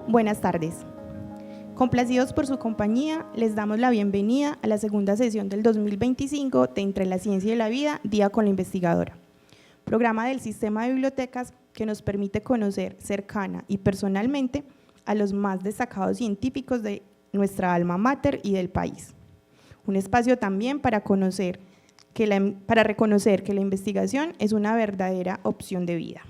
Buenas tardes. Complacidos por su compañía, les damos la bienvenida a la segunda sesión del 2025 de Entre la Ciencia y la Vida, Día con la Investigadora, programa del Sistema de Bibliotecas que nos permite conocer cercana y personalmente a los más destacados científicos de nuestra alma mater y del país. Un espacio también para reconocer que la investigación es una verdadera opción de vida.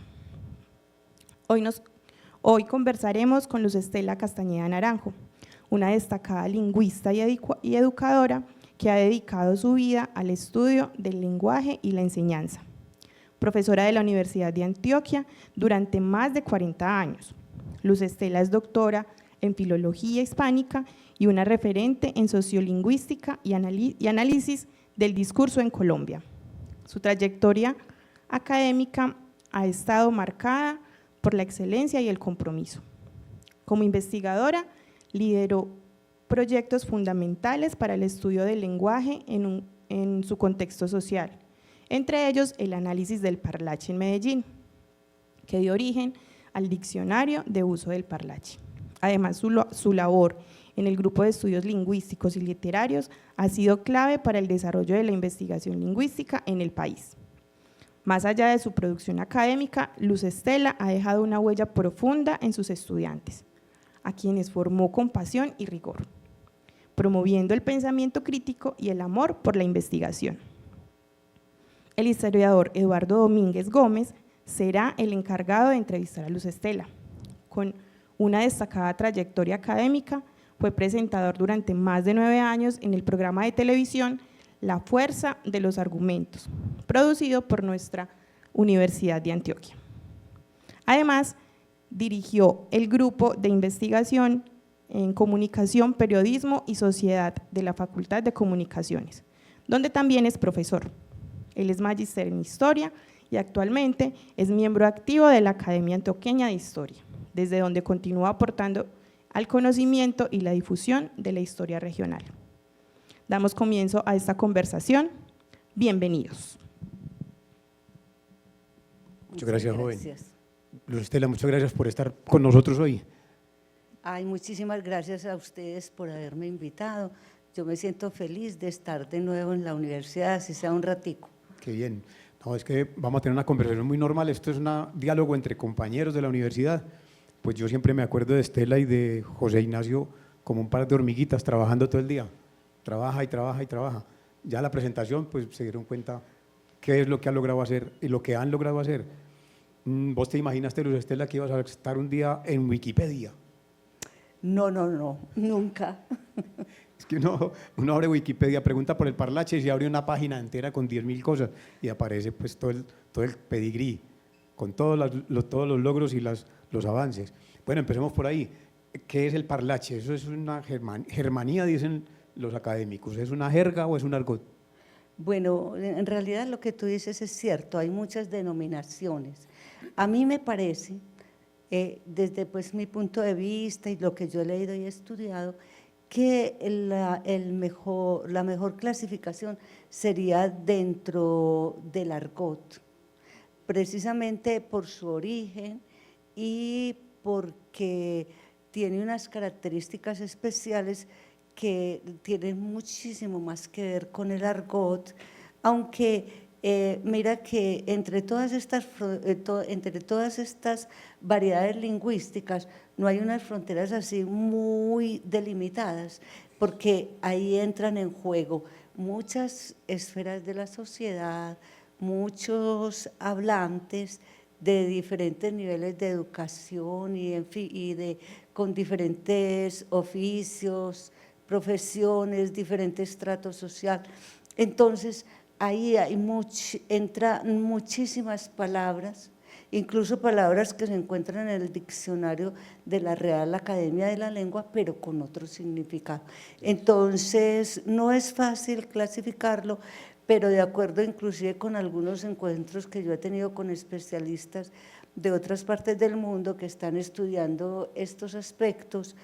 Hoy conversaremos con Luz Estela Castañeda Naranjo, una destacada lingüista y educadora que ha dedicado su vida al estudio del lenguaje y la enseñanza. Profesora de la Universidad de Antioquia durante más de 40 años. Luz Estela es doctora en Filología Hispánica y una referente en Sociolingüística y análisis del discurso en Colombia. Su trayectoria académica ha estado marcada por la excelencia y el compromiso. Como investigadora, lideró proyectos fundamentales para el estudio del lenguaje en su contexto social, entre ellos el análisis del parlache en Medellín, que dio origen al diccionario de uso del parlache. Además, su labor en el grupo de estudios lingüísticos y literarios ha sido clave para el desarrollo de la investigación lingüística en el país. Más allá de su producción académica, Luz Estela ha dejado una huella profunda en sus estudiantes, a quienes formó con pasión y rigor, promoviendo el pensamiento crítico y el amor por la investigación. El historiador Eduardo Domínguez Gómez será el encargado de entrevistar a Luz Estela. Con una destacada trayectoria académica, fue presentador durante más de 9 años en el programa de televisión La Fuerza de los Argumentos, producido por nuestra Universidad de Antioquia. Además, dirigió el grupo de investigación en Comunicación, Periodismo y Sociedad de la Facultad de Comunicaciones, donde también es profesor. Él es magíster en Historia y actualmente es miembro activo de la Academia Antioqueña de Historia, desde donde continúa aportando al conocimiento y la difusión de la historia regional. Damos comienzo a esta conversación. Bienvenidos. Muchas gracias, joven. Luz Estela, muchas gracias por estar con nosotros hoy. Ay, muchísimas gracias a ustedes por haberme invitado. Yo me siento feliz de estar de nuevo en la universidad, así sea un ratico. Qué bien. No, es que vamos a tener una conversación muy normal. Esto es un diálogo entre compañeros de la universidad. Pues yo siempre me acuerdo de Estela y de José Ignacio como un par de hormiguitas trabajando todo el día. Trabaja y trabaja y trabaja. Ya la presentación, pues se dieron cuenta qué es lo que han logrado hacer y lo que han logrado hacer. ¿Vos te imaginaste, Luz Estela, que ibas a estar un día en Wikipedia? No, nunca. Es que uno abre Wikipedia, pregunta por el parlache y se abre una página entera con 10.000 cosas y aparece pues todo el pedigrí, con todos los logros y los avances. Bueno, empecemos por ahí. ¿Qué es el parlache? Eso es una germanía, dicen los académicos. ¿Es una jerga o es un argot? Bueno, en realidad lo que tú dices es cierto, hay muchas denominaciones. A mí me parece, desde pues mi punto de vista y lo que yo he leído y he estudiado, que la mejor clasificación sería dentro del argot, precisamente por su origen y porque tiene unas características especiales que tienen muchísimo más que ver con el argot, aunque mira que entre todas estas variedades lingüísticas no hay unas fronteras así muy delimitadas, porque ahí entran en juego muchas esferas de la sociedad, muchos hablantes de diferentes niveles de educación y, en fin, con diferentes oficios, profesiones, diferentes estratos social. Entonces, ahí entran muchísimas palabras, incluso palabras que se encuentran en el diccionario de la Real Academia de la Lengua, pero con otro significado. Entonces, no es fácil clasificarlo, pero de acuerdo inclusive con algunos encuentros que yo he tenido con especialistas de otras partes del mundo que están estudiando estos aspectos,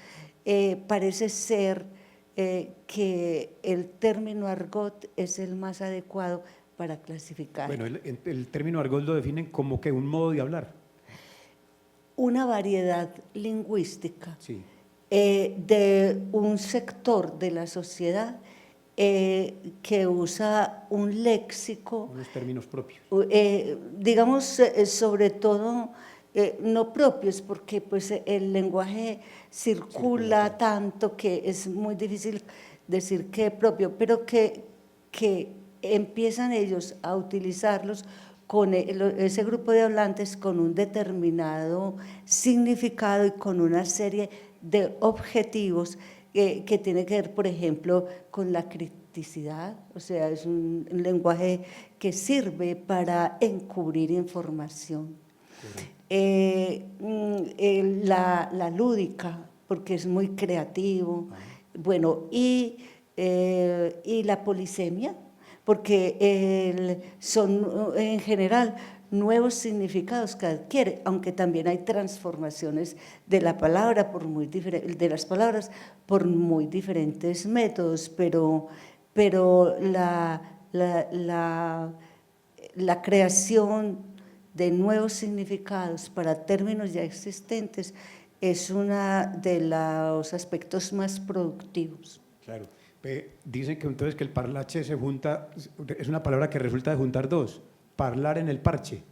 parece ser que el término argot es el más adecuado para clasificar. Bueno, el término argot lo definen como que un modo de hablar. una variedad lingüística Sí. de un sector de la sociedad que usa un léxico, Unos términos propios. digamos, sobre todo no propios, porque pues el lenguaje circula tanto que es muy difícil decir que propio, pero que empiezan ellos a utilizarlos con ese grupo de hablantes con un determinado significado y con una serie de objetivos que tiene que ver, por ejemplo, con la criticidad, o sea, es un lenguaje que sirve para encubrir información. La lúdica, porque es muy creativo, bueno, y la polisemia, porque son en general nuevos significados que adquiere, aunque también hay transformaciones de la palabra de las palabras por muy diferentes métodos, pero la creación de nuevos significados para términos ya existentes es uno de los aspectos más productivos. Claro. Dicen que entonces que el parlache se junta, es una palabra que resulta de juntar dos, parlar en el parche.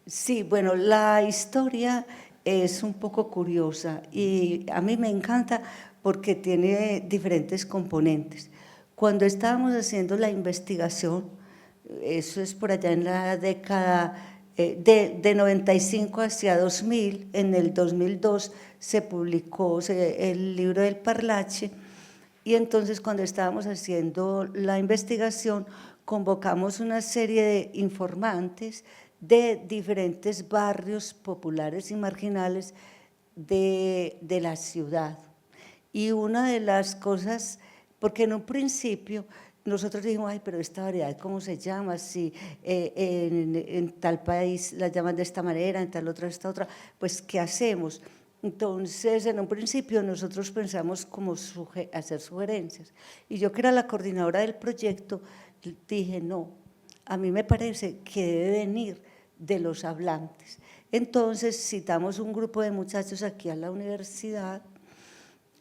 Sí, bueno, la historia es un poco curiosa y a mí me encanta porque tiene diferentes componentes. Cuando estábamos haciendo la investigación, eso es por allá en la década de 95 hacia 2000, en el 2002 se publicó el libro del parlache, y entonces cuando estábamos haciendo la investigación convocamos una serie de informantes de diferentes barrios populares y marginales de la ciudad. Y una de las cosas, porque en un principio nosotros dijimos, ay, pero esta variedad, ¿cómo se llama? Si en tal país la llaman de esta manera, en tal otra, esta otra, pues, ¿qué hacemos? Entonces, en un principio nosotros pensamos como hacer sugerencias. Y yo, que era la coordinadora del proyecto, dije, no, a mí me parece que debe venir de los hablantes. Entonces, citamos un grupo de muchachos aquí a la universidad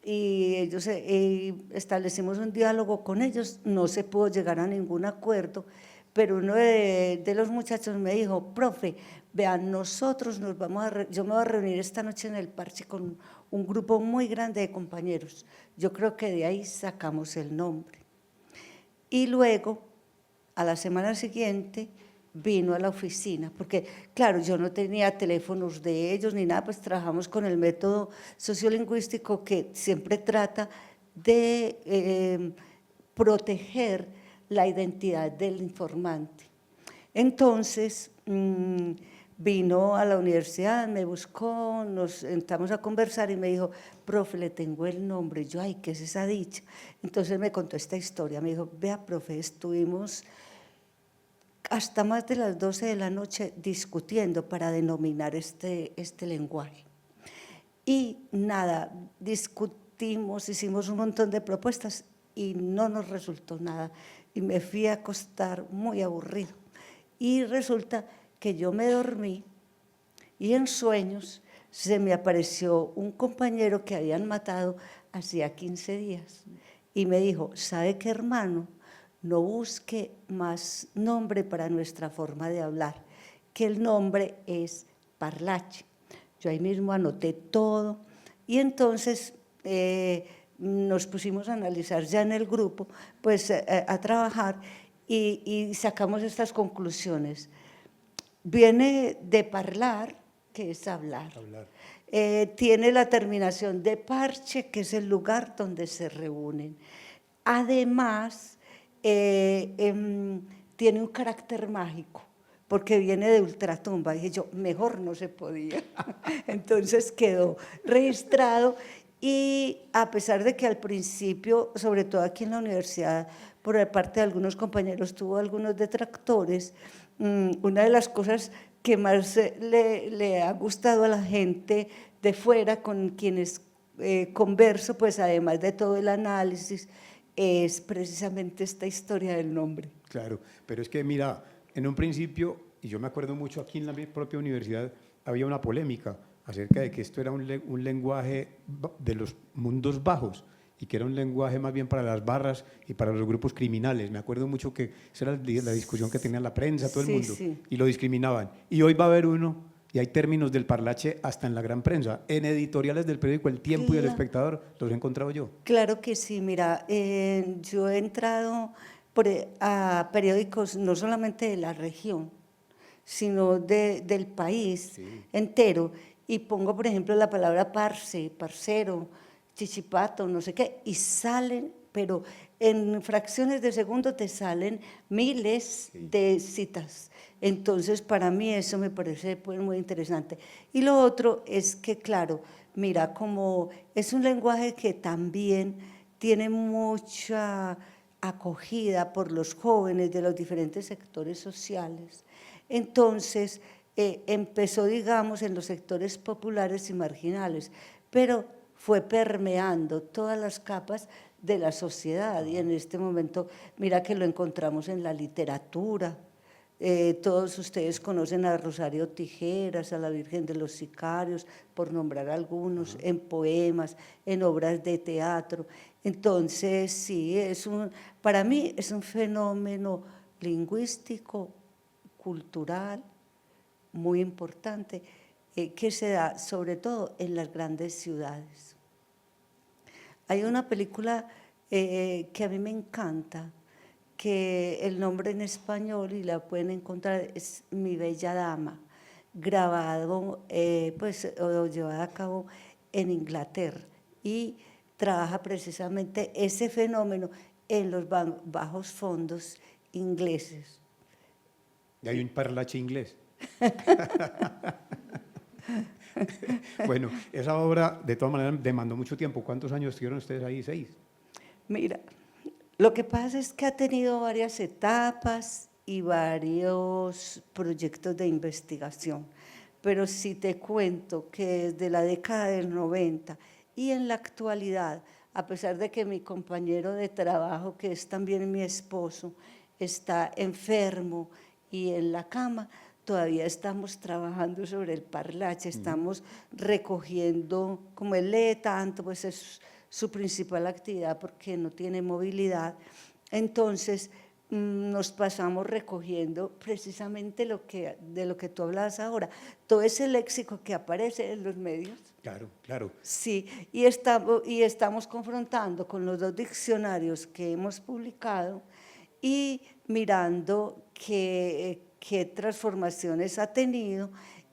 y ellos establecimos un diálogo con ellos, no se pudo llegar a ningún acuerdo, pero uno de los muchachos me dijo, profe, vean, nosotros yo me voy a reunir esta noche en el parche con un grupo muy grande de compañeros, yo creo que de ahí sacamos el nombre. Y luego, a la semana siguiente, vino a la oficina, porque claro, yo no tenía teléfonos de ellos ni nada, pues trabajamos con el método sociolingüístico que siempre trata de proteger la identidad del informante. Entonces, vino a la universidad, me buscó, nos sentamos a conversar y me dijo, profe, le tengo el nombre. Yo, ay, ¿qué es esa dicha? Entonces me contó esta historia, me dijo, vea, profe, estuvimos hasta más de las 12 de la noche discutiendo para denominar este lenguaje. Y nada, discutimos, hicimos un montón de propuestas y no nos resultó nada. Y me fui a acostar muy aburrido. Y resulta que yo me dormí y en sueños se me apareció un compañero que habían matado hacía 15 días. Y me dijo, ¿sabe qué, hermano? No busque más nombre para nuestra forma de hablar, que el nombre es parlache. Yo ahí mismo anoté todo y entonces nos pusimos a analizar ya en el grupo, pues a trabajar y sacamos estas conclusiones. Viene de parlar, que es hablar. Tiene la terminación de parche, que es el lugar donde se reúnen. Además, tiene un carácter mágico, porque viene de ultratumba. Dije yo, mejor no se podía. Entonces quedó registrado y a pesar de que al principio, sobre todo aquí en la universidad, por parte de algunos compañeros tuvo algunos detractores, una de las cosas que más le ha gustado a la gente de fuera con quienes converso, pues además de todo el análisis, es precisamente esta historia del nombre. Claro, pero es que mira, en un principio, y yo me acuerdo mucho aquí en la propia universidad, había una polémica acerca de que esto era un lenguaje de los mundos bajos y que era un lenguaje más bien para las barras y para los grupos criminales. Me acuerdo mucho que esa era la discusión que tenía la prensa, todo el Sí, mundo, sí. y lo discriminaban. Y hoy va a haber uno, y hay términos del parlache hasta en la gran prensa, en editoriales del periódico El Tiempo y El Claro. Espectador, los he encontrado yo. Claro que sí, mira, yo he entrado a periódicos no solamente de la región, sino del país Sí. entero, y pongo, por ejemplo, la palabra parce, parcero, chichipato, no sé qué, y salen, pero en fracciones de segundo te salen miles de citas. Entonces, para mí eso me parece pues, muy interesante. Y lo otro es que, claro, mira, como es un lenguaje que también tiene mucha acogida por los jóvenes de los diferentes sectores sociales, entonces empezó, digamos, en los sectores populares y marginales, pero fue permeando todas las capas de la sociedad y en este momento, mira que lo encontramos en la literatura. Todos ustedes conocen a Rosario Tijeras, a la Virgen de los Sicarios, por nombrar algunos, en poemas, en obras de teatro. Entonces, sí, para mí es un fenómeno lingüístico, cultural, muy importante, que se da sobre todo en las grandes ciudades. Hay una película que a mí me encanta, que el nombre en español, y la pueden encontrar, es Mi Bella Dama, grabado, o llevada a cabo en Inglaterra, y trabaja precisamente ese fenómeno en los bajos fondos ingleses. Y hay un parlache inglés. Bueno, esa obra de todas maneras demandó mucho tiempo. ¿Cuántos años estuvieron ustedes ahí? 6. Mira, lo que pasa es que ha tenido varias etapas y varios proyectos de investigación, pero si te cuento que desde la década del 90 y en la actualidad, a pesar de que mi compañero de trabajo, que es también mi esposo, está enfermo y en la cama, todavía estamos trabajando sobre el parlache, estamos recogiendo, como él lee tanto, pues es su principal actividad porque no tiene movilidad, entonces nos pasamos recogiendo precisamente de lo que tú hablabas ahora, todo ese léxico que aparece en los medios. Claro, claro. Sí, y estamos confrontando con los 2 diccionarios que hemos publicado y mirando qué transformaciones ha tenido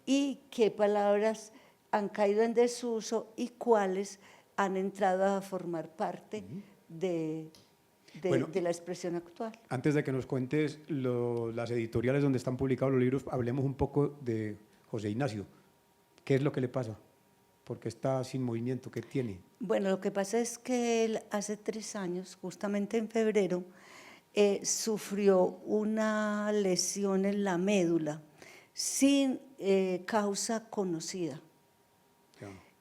y qué palabras han caído en desuso y cuáles han entrado a formar parte de la expresión actual. Antes de que nos cuentes las editoriales donde están publicados los libros, hablemos un poco de José Ignacio. ¿Qué es lo que le pasa? ¿Por qué está sin movimiento? ¿Qué tiene? Bueno, lo que pasa es que él hace 3 años, justamente en febrero, sufrió una lesión en la médula sin causa conocida.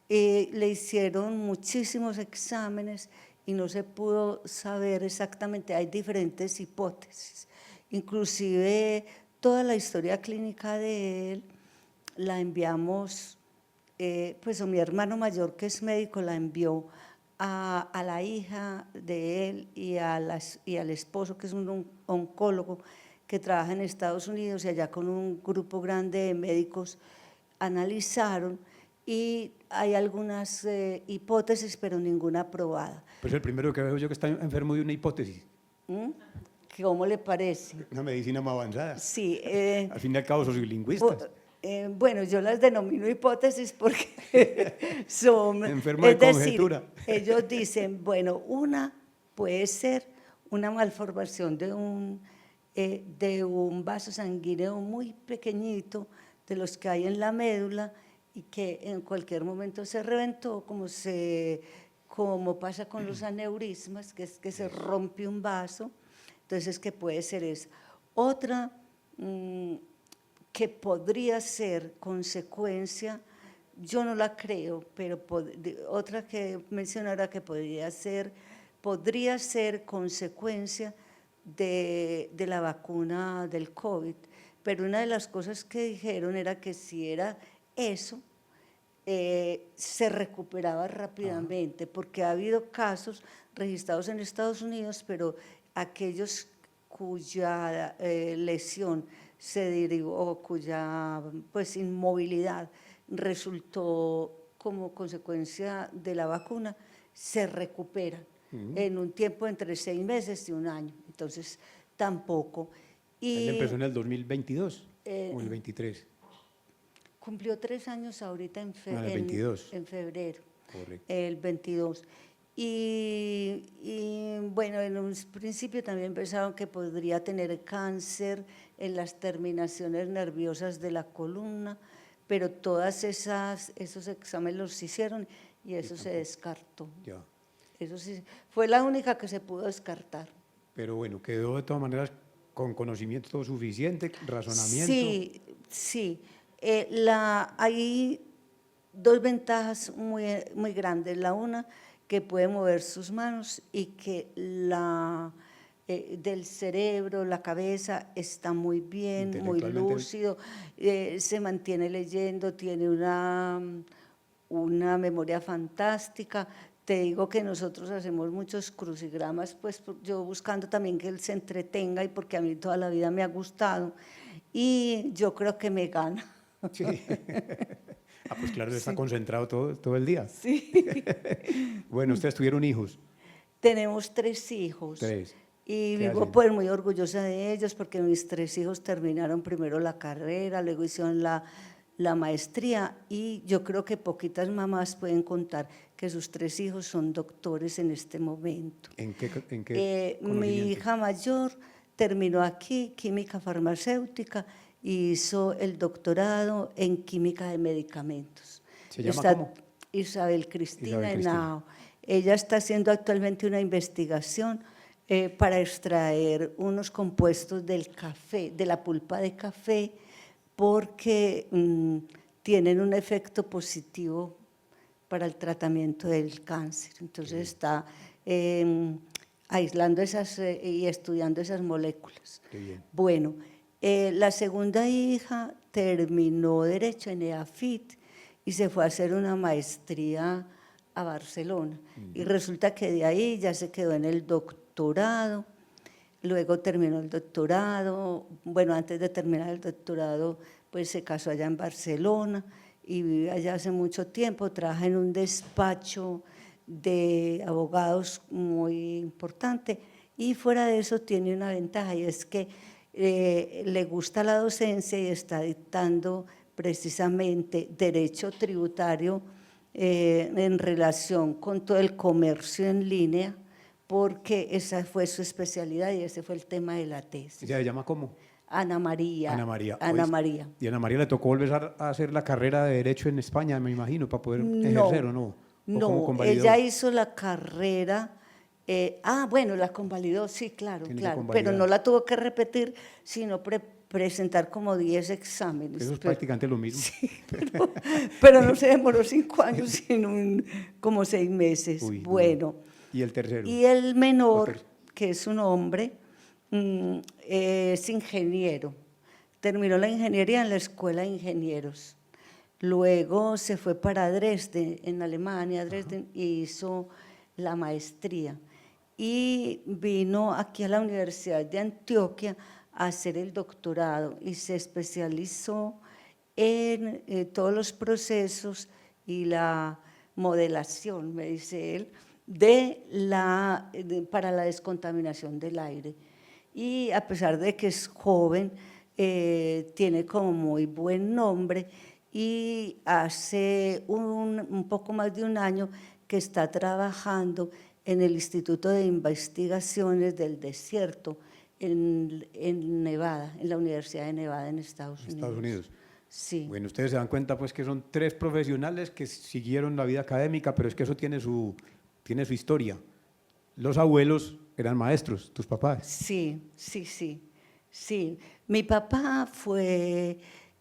Le hicieron muchísimos exámenes y no se pudo saber exactamente, hay diferentes hipótesis. Inclusive toda la historia clínica de él la enviamos, pues mi hermano mayor que es médico la envió a la hija de él y al esposo que es un oncólogo que trabaja en Estados Unidos y allá con un grupo grande de médicos analizaron y hay algunas hipótesis pero ninguna probada. Pues el primero que veo yo que está enfermo de una hipótesis. ¿Cómo le parece? Una medicina más avanzada. Sí. Al fin y al cabo, soy lingüistas. Bueno, yo las denomino hipótesis porque son… Enfermo de conjetura. Ellos dicen, bueno, una puede ser una malformación de un vaso sanguíneo muy pequeñito, de los que hay en la médula, y que en cualquier momento se reventó, como pasa con los aneurismas, que es que se rompe un vaso, entonces que puede ser esa. Otra que podría ser consecuencia, yo no la creo, pero otra que mencionara que podría ser consecuencia de la vacuna del COVID, pero una de las cosas que dijeron era que si era eso, se recuperaba rápidamente, porque ha habido casos registrados en Estados Unidos, pero aquellos cuya lesión se derivó, cuya pues, inmovilidad resultó como consecuencia de la vacuna, se recuperan en un tiempo entre 6 meses y 1 año. Entonces, tampoco. Él empezó en el 2022 o en el 23. Cumplió 3 años ahorita en, el 22. en febrero. Correcto. El 22. Y bueno, en un principio también pensaron que podría tener cáncer en las terminaciones nerviosas de la columna, pero todas esos exámenes los hicieron y eso se descartó. Ya. Eso sí, fue la única que se pudo descartar. Pero bueno, quedó de todas maneras con conocimiento suficiente, razonamiento. Sí, sí. Hay 2 ventajas muy grandes. La una, que puede mover sus manos y que del cerebro, la cabeza está muy bien, muy lúcido, se mantiene leyendo, tiene una memoria fantástica. Te digo que nosotros hacemos muchos crucigramas, pues yo buscando también que él se entretenga y porque a mí toda la vida me ha gustado y yo creo que me gana. Sí. Pues claro, está concentrado todo el día. Sí. Bueno, ¿ustedes tuvieron hijos? Tenemos 3 hijos. 3. Y vivo pues muy orgullosa de ellos porque mis 3 hijos terminaron primero la carrera, luego hicieron la maestría y yo creo que poquitas mamás pueden contar que sus 3 hijos son doctores en este momento. ¿En qué mi hija mayor terminó aquí, química farmacéutica, y hizo el doctorado en química de medicamentos. ¿Se llama cómo? Isabel Cristina Henao. Ella está haciendo actualmente una investigación para extraer unos compuestos del café, de la pulpa de café, porque tienen un efecto positivo para el tratamiento del cáncer. Entonces está aislando y estudiando esas moléculas. Qué bien. Bueno, la segunda hija terminó Derecho en EAFIT y se fue a hacer una maestría a Barcelona. Y resulta que de ahí ya se quedó en el doctorado, luego terminó el doctorado, bueno, antes de terminar el doctorado, pues se casó allá en Barcelona y vive allá hace mucho tiempo, trabaja en un despacho de abogados muy importante y fuera de eso tiene una ventaja y es que le gusta la docencia y está dictando precisamente derecho tributario en relación con todo el comercio en línea, porque esa fue su especialidad y ese fue el tema de la tesis. ¿Ella se llama cómo? Ana María. Ana María. Ana María. ¿Y a Ana María le tocó volver a hacer la carrera de Derecho en España, me imagino, para poder ejercer o no? No, ella hizo la carrera. Bueno, la convalidó, sí, claro, pero no la tuvo que repetir, sino presentar como 10 exámenes. Eso es prácticamente lo mismo. Sí, pero no se demoró 5 años, sino como 6 meses. Uy, bueno. ¿Y el tercero? Y el menor, que es un hombre, es ingeniero. Terminó la ingeniería en la Escuela de Ingenieros. Luego se fue para Dresden, en Alemania, Dresden, y hizo la maestría. Y vino aquí a la Universidad de Antioquia a hacer el doctorado y se especializó en todos los procesos y la modelación, me dice él, para la descontaminación del aire. Y a pesar de que es joven, tiene como muy buen nombre y hace un poco más de 1 año que está trabajando en el Instituto de Investigaciones del Desierto en Nevada, en la Universidad de Nevada en Estados Unidos. Estados Unidos. Sí. Bueno, ustedes se dan cuenta pues que son 3 profesionales que siguieron la vida académica, pero es que eso tiene su historia. Los abuelos eran maestros, tus papás. Sí. Mi papá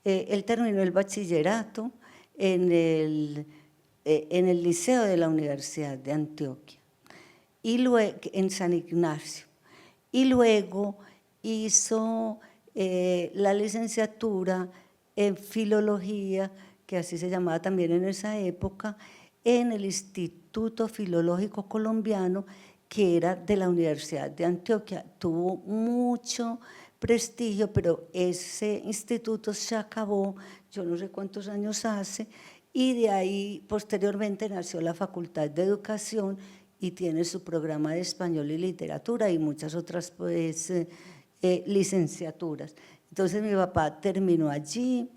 él terminó el bachillerato en el liceo de la Universidad de Antioquia, y luego, en San Ignacio, y luego hizo la licenciatura en filología que así se llamaba también en esa época, en el Instituto Filológico Colombiano, que era de la Universidad de Antioquia. Tuvo mucho prestigio, pero ese instituto se acabó, yo no sé cuántos años hace, y de ahí posteriormente nació la Facultad de Educación y tiene su programa de español y literatura y muchas otras pues, licenciaturas. Entonces mi papá terminó allí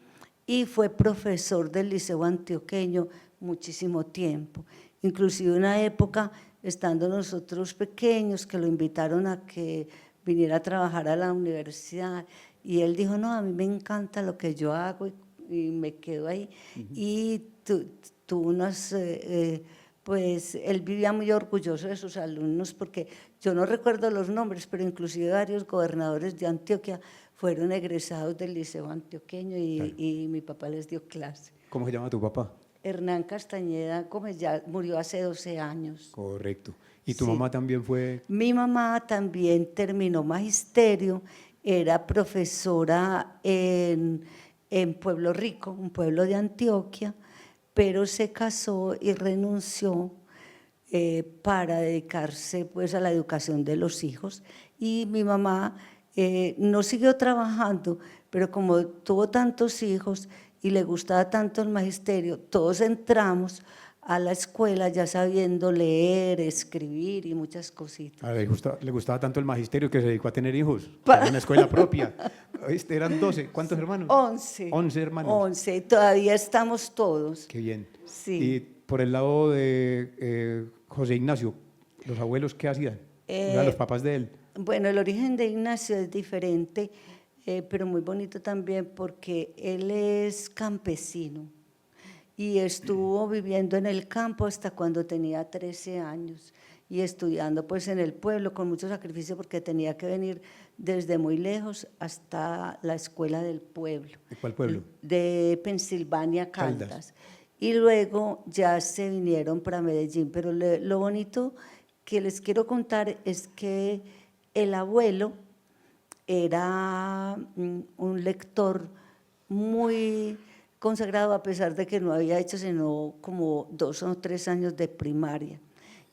y fue profesor del Liceo Antioqueño muchísimo tiempo. Inclusive una época, estando nosotros pequeños, que lo invitaron a que viniera a trabajar a la universidad y él dijo, no, a mí me encanta lo que yo hago y me quedo ahí. Y tuvo unas, pues él vivía muy orgulloso de sus alumnos porque yo no recuerdo los nombres, pero inclusive varios gobernadores de Antioquia fueron egresados del Liceo Antioqueño y mi papá les dio clase. ¿Cómo se llama tu papá? Hernán Castañeda Gómez, ya murió hace 12 años. Correcto. ¿Y tu Sí. mamá también fue? Mi mamá también terminó magisterio, era profesora en Pueblo Rico, un pueblo de Antioquia, pero se casó y renunció para dedicarse pues a la educación de los hijos. Y mi mamá no siguió trabajando, pero como tuvo tantos hijos y le gustaba tanto el magisterio, todos entramos a la escuela ya sabiendo leer, escribir y muchas cositas. A ver, le gustaba tanto el magisterio que se dedicó a tener hijos. Para una escuela propia. Eran 12. ¿Cuántos hermanos? 11. 11 hermanos. 11. Todavía estamos todos. Qué bien. Sí. Y por el lado de José Ignacio, ¿los abuelos qué hacían? Los papás de él. Bueno, el origen de Ignacio es diferente, pero muy bonito también porque él es campesino y estuvo viviendo en el campo hasta cuando tenía 13 años y estudiando pues en el pueblo con mucho sacrificio porque tenía que venir desde muy lejos hasta la escuela del pueblo. ¿De cuál pueblo? De Pensilvania, Caldas. Y luego ya se vinieron para Medellín, pero lo bonito que les quiero contar es que el abuelo era un lector muy consagrado a pesar de que no había hecho sino como 2 o 3 años de primaria.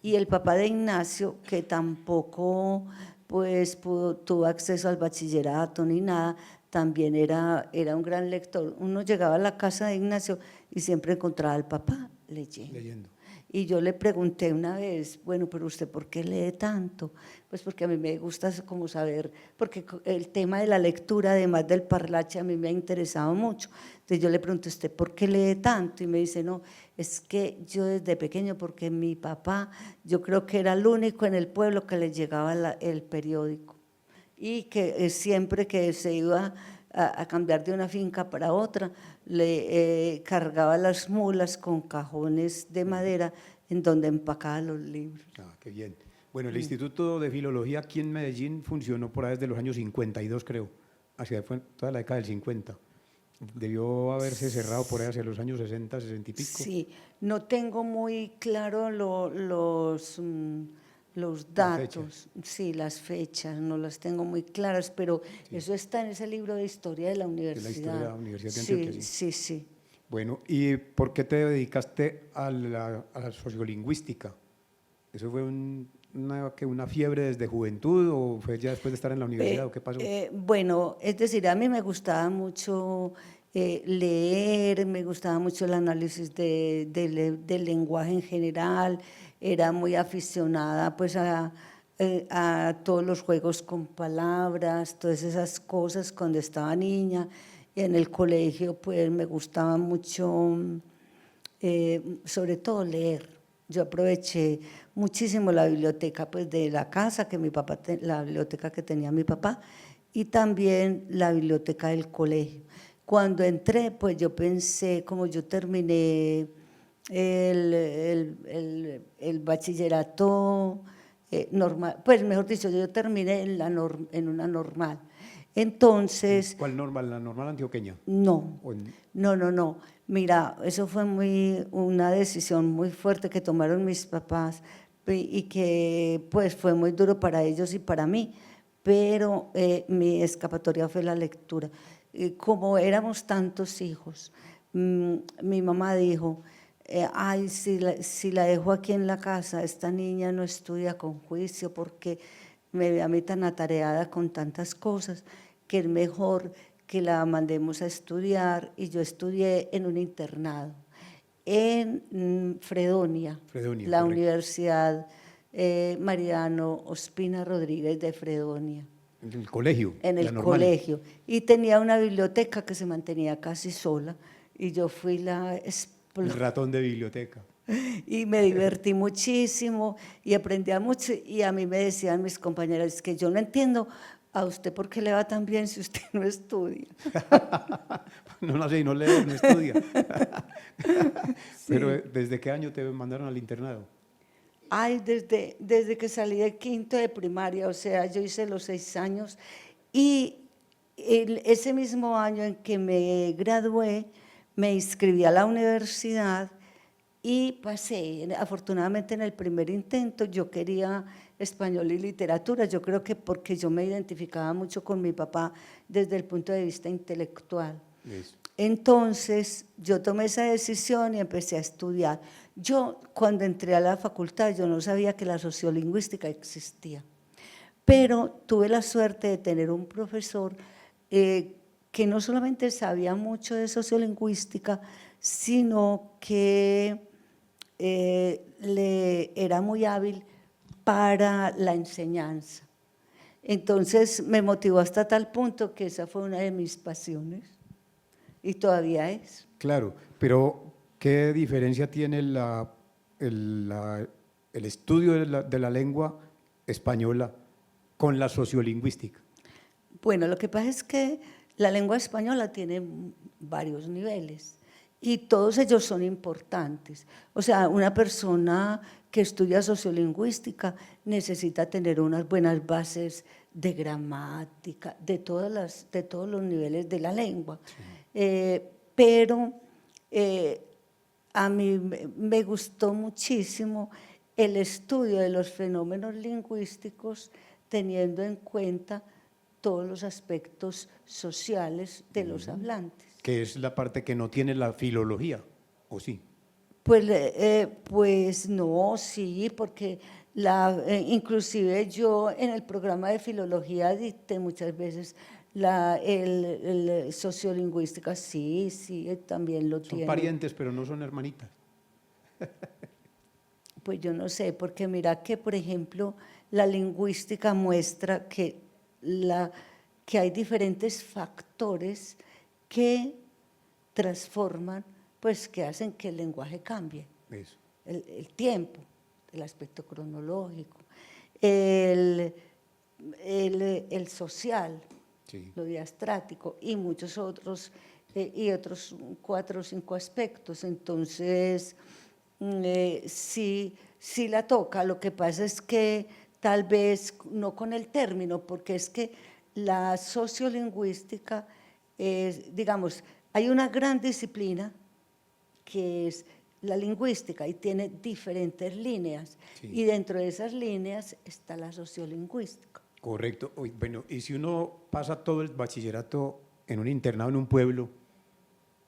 Y el papá de Ignacio, que tampoco pues tuvo acceso al bachillerato ni nada, también era un gran lector. Uno llegaba a la casa de Ignacio y siempre encontraba al papá leyendo. Y yo le pregunté una vez, bueno, pero usted ¿por qué lee tanto? Pues porque a mí me gusta como saber, porque el tema de la lectura, además del parlache, a mí me ha interesado mucho. Entonces yo le pregunté, ¿usted por qué lee tanto? Y me dice, no, es que yo desde pequeño, porque mi papá, yo creo que era el único en el pueblo que le llegaba el periódico. Y que siempre que se iba a cambiar de una finca para otra, le cargaba las mulas con cajones de madera en donde empacaba los libros. Ah, qué bien. Bueno, el Instituto de Filología aquí en Medellín funcionó por ahí desde los años 52, creo, hacia fue toda la década del 50. Debió haberse cerrado por ahí hacia los años 60, 60 y pico. Sí, no tengo muy claro los datos, sí, las fechas, no las tengo muy claras, pero sí, eso está en ese libro de historia de la universidad. De la historia de la Universidad de Antioquia. Sí. Bueno, ¿y por qué te dedicaste a la sociolingüística? ¿Eso fue una fiebre desde juventud o fue ya después de estar en la universidad o qué pasó? Bueno, es decir, a mí me gustaba mucho leer, me gustaba mucho el análisis del lenguaje en general, era muy aficionada pues a todos los juegos con palabras, todas esas cosas cuando estaba niña. En el colegio pues me gustaba mucho, sobre todo leer. Yo aproveché muchísimo la biblioteca pues de la casa que mi papá, la biblioteca que tenía mi papá y también la biblioteca del colegio. Cuando entré pues yo pensé, como yo terminé el bachillerato normal, pues mejor dicho, yo terminé en una normal. Entonces… ¿Cuál normal? ¿La normal antioqueña? No. Mira, eso fue una decisión muy fuerte que tomaron mis papás y que pues fue muy duro para ellos y para mí, pero mi escapatoria fue la lectura. Como éramos tantos hijos, mi mamá dijo, ay, si la dejo aquí en la casa, esta niña no estudia con juicio porque me ve a mí tan atareada con tantas cosas, que es mejor que la mandemos a estudiar. Y yo estudié en un internado, en Fredonia, la correcto. Universidad Mariano Ospina Rodríguez de Fredonia. En el colegio. En la el normal. colegio. Y tenía una biblioteca que se mantenía casi sola, y yo fui El ratón de biblioteca. y me divertí muchísimo y aprendía mucho. Y a mí me decían mis compañeras que yo no entiendo a usted por qué le va tan bien si usted no estudia. No nace y no lee, no estudia. Pero ¿desde qué año te mandaron al internado? Ay, desde que salí de quinto de primaria, o sea, yo hice los 6 años, y ese mismo año en que me gradué, me inscribí a la universidad y pasé. Afortunadamente en el primer intento yo quería español y literatura, yo creo que porque yo me identificaba mucho con mi papá desde el punto de vista intelectual. Eso. Entonces yo tomé esa decisión y empecé a estudiar. Yo cuando entré a la facultad yo no sabía que la sociolingüística existía, pero tuve la suerte de tener un profesor que no solamente sabía mucho de sociolingüística, sino que le era muy hábil para la enseñanza. Entonces me motivó hasta tal punto que esa fue una de mis pasiones y todavía es. Claro, pero ¿qué diferencia tiene el estudio de la lengua española con la sociolingüística? Bueno, lo que pasa es que la lengua española tiene varios niveles y todos ellos son importantes. O sea, una persona que estudia sociolingüística necesita tener unas buenas bases de gramática, de todos los niveles de la lengua. Sí. Pero a mí me gustó muchísimo el estudio de los fenómenos lingüísticos teniendo en cuenta todos los aspectos sociales de los hablantes. Que es la parte que no tiene la filología, ¿o sí? Pues no, sí, porque inclusive yo en el programa de filología dicté muchas veces el sociolingüística, sí, también lo tiene. Son parientes, pero no son hermanitas. Pues yo no sé, porque mira que, por ejemplo, la lingüística muestra que hay diferentes factores que transforman, pues que hacen que el lenguaje cambie. Eso. El tiempo, el aspecto cronológico, el social, sí, lo diastrático y muchos otros, y otros 4 o 5 aspectos. Entonces, sí la toca. Lo que pasa es que tal vez no con el término, porque es que la sociolingüística es, digamos, hay una gran disciplina que es la lingüística y tiene diferentes líneas, sí, y dentro de esas líneas está la sociolingüística. Correcto. Bueno, y si uno pasa todo el bachillerato en un internado en un pueblo,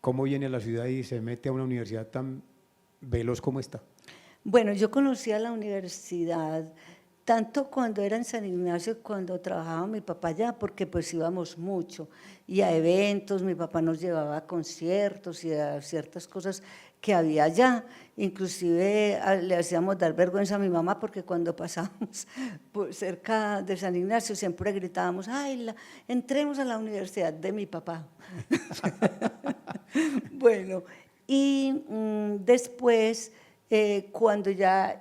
¿cómo viene a la ciudad y se mete a una universidad tan veloz como esta? Bueno, yo conocí a la universidad tanto cuando era en San Ignacio, cuando trabajaba mi papá allá, porque pues íbamos mucho, y a eventos, mi papá nos llevaba a conciertos y a ciertas cosas que había allá. Inclusive le hacíamos dar vergüenza a mi mamá, porque cuando pasábamos por cerca de San Ignacio siempre gritábamos, ay, entremos a la universidad de mi papá. Bueno, y después, cuando ya,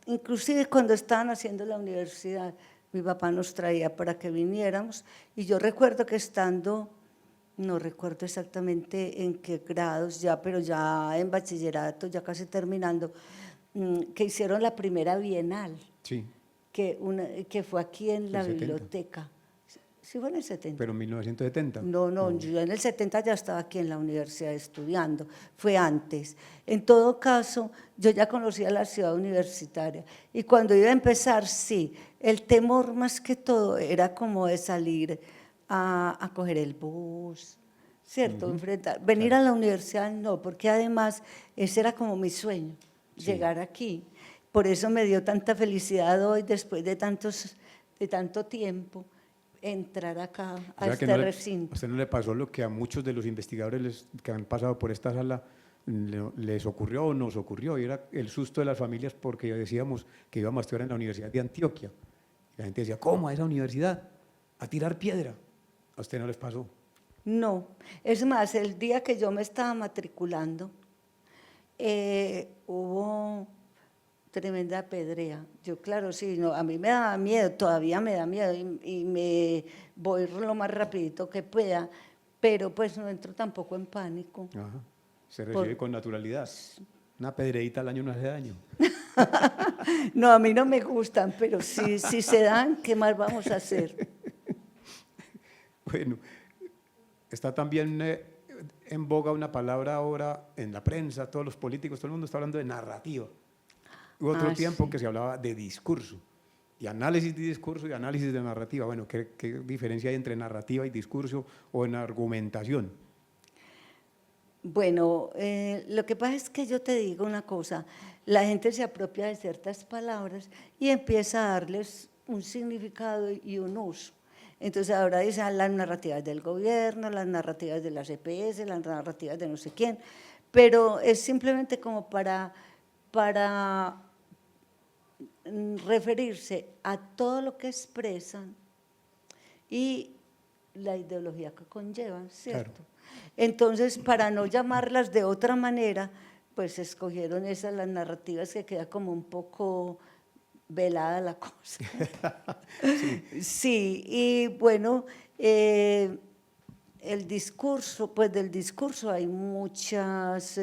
inclusive cuando estaban haciendo la universidad, mi papá nos traía para que viniéramos, y yo recuerdo que estando, no recuerdo exactamente en qué grados ya, pero ya en bachillerato, ya casi terminando, que hicieron la primera bienal, sí, que fue aquí en la 70. Biblioteca. Sí, fue en el 70. ¿Pero en 1970? No, yo en el 70 ya estaba aquí en la universidad estudiando, fue antes. En todo caso, yo ya conocía la ciudad universitaria y cuando iba a empezar, sí, el temor más que todo era como de salir a coger el bus, ¿cierto? Enfrentar, venir a la universidad no, porque además ese era como mi sueño, llegar aquí. Por eso me dio tanta felicidad hoy, después de tanto tiempo, entrar acá a este recinto. ¿A usted no le pasó lo que a muchos de los investigadores que han pasado por esta sala les ocurrió o nos ocurrió? Y era el susto de las familias porque decíamos que íbamos a estudiar en la Universidad de Antioquia. Y la gente decía, ¿cómo a esa universidad? A tirar piedra. ¿A usted no les pasó? No, es más, el día que yo me estaba matriculando, hubo tremenda pedrea. Yo, claro, sí, no, a mí me daba miedo, todavía me da miedo y me voy lo más rapidito que pueda, pero pues no entro tampoco en pánico. Ajá. Se recibe con naturalidad. Una pedreita al año no hace daño. No, a mí no me gustan, pero si se dan, ¿qué más vamos a hacer? Bueno, está también en boga una palabra ahora en la prensa, todos los políticos, todo el mundo está hablando de narrativa. Hubo otro tiempo que se hablaba de discurso, y análisis de discurso y análisis de narrativa. Bueno, ¿qué diferencia hay entre narrativa y discurso o en argumentación? Bueno, lo que pasa es que yo te digo una cosa, la gente se apropia de ciertas palabras y empieza a darles un significado y un uso. Entonces ahora dicen las narrativas del gobierno, las narrativas de las EPS, las narrativas de no sé quién, pero es simplemente como para referirse a todo lo que expresan y la ideología que conllevan, ¿cierto? Claro. Entonces, para no llamarlas de otra manera, pues escogieron esas las narrativas que queda como un poco velada la cosa. Sí, y bueno, el discurso, pues del discurso hay muchas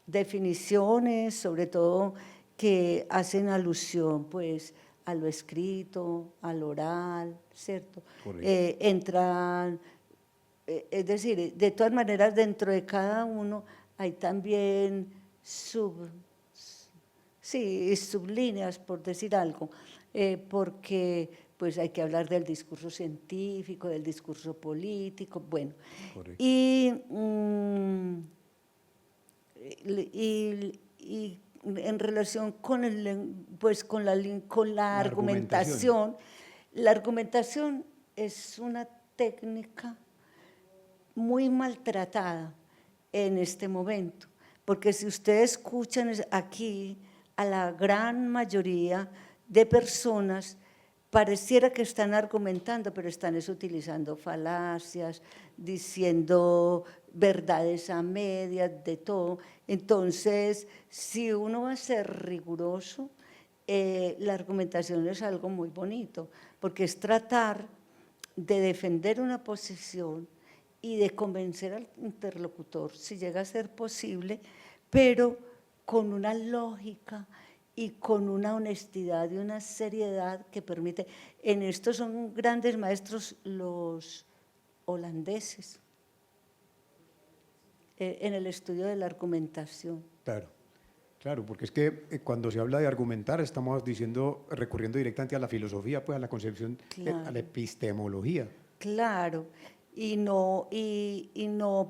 definiciones, sobre todo que hacen alusión pues a lo escrito, al oral, ¿cierto? Entran, es decir, de todas maneras dentro de cada uno hay también sublíneas, por decir algo, porque pues hay que hablar del discurso científico, del discurso político, bueno. Correcto. Y en relación con, con la argumentación, la argumentación es una técnica muy maltratada en este momento, porque si ustedes escuchan aquí a la gran mayoría de personas, pareciera que están argumentando, pero están utilizando falacias, diciendo verdades a medias, de todo. Entonces, si uno va a ser riguroso, la argumentación es algo muy bonito, porque es tratar de defender una posición y de convencer al interlocutor, si llega a ser posible, pero con una lógica y con una honestidad y una seriedad que permite. En esto son grandes maestros los holandeses, en el estudio de la argumentación. Claro, claro, porque es que cuando se habla de argumentar estamos recurriendo directamente a la filosofía, pues a la concepción, a la epistemología. Claro, y no,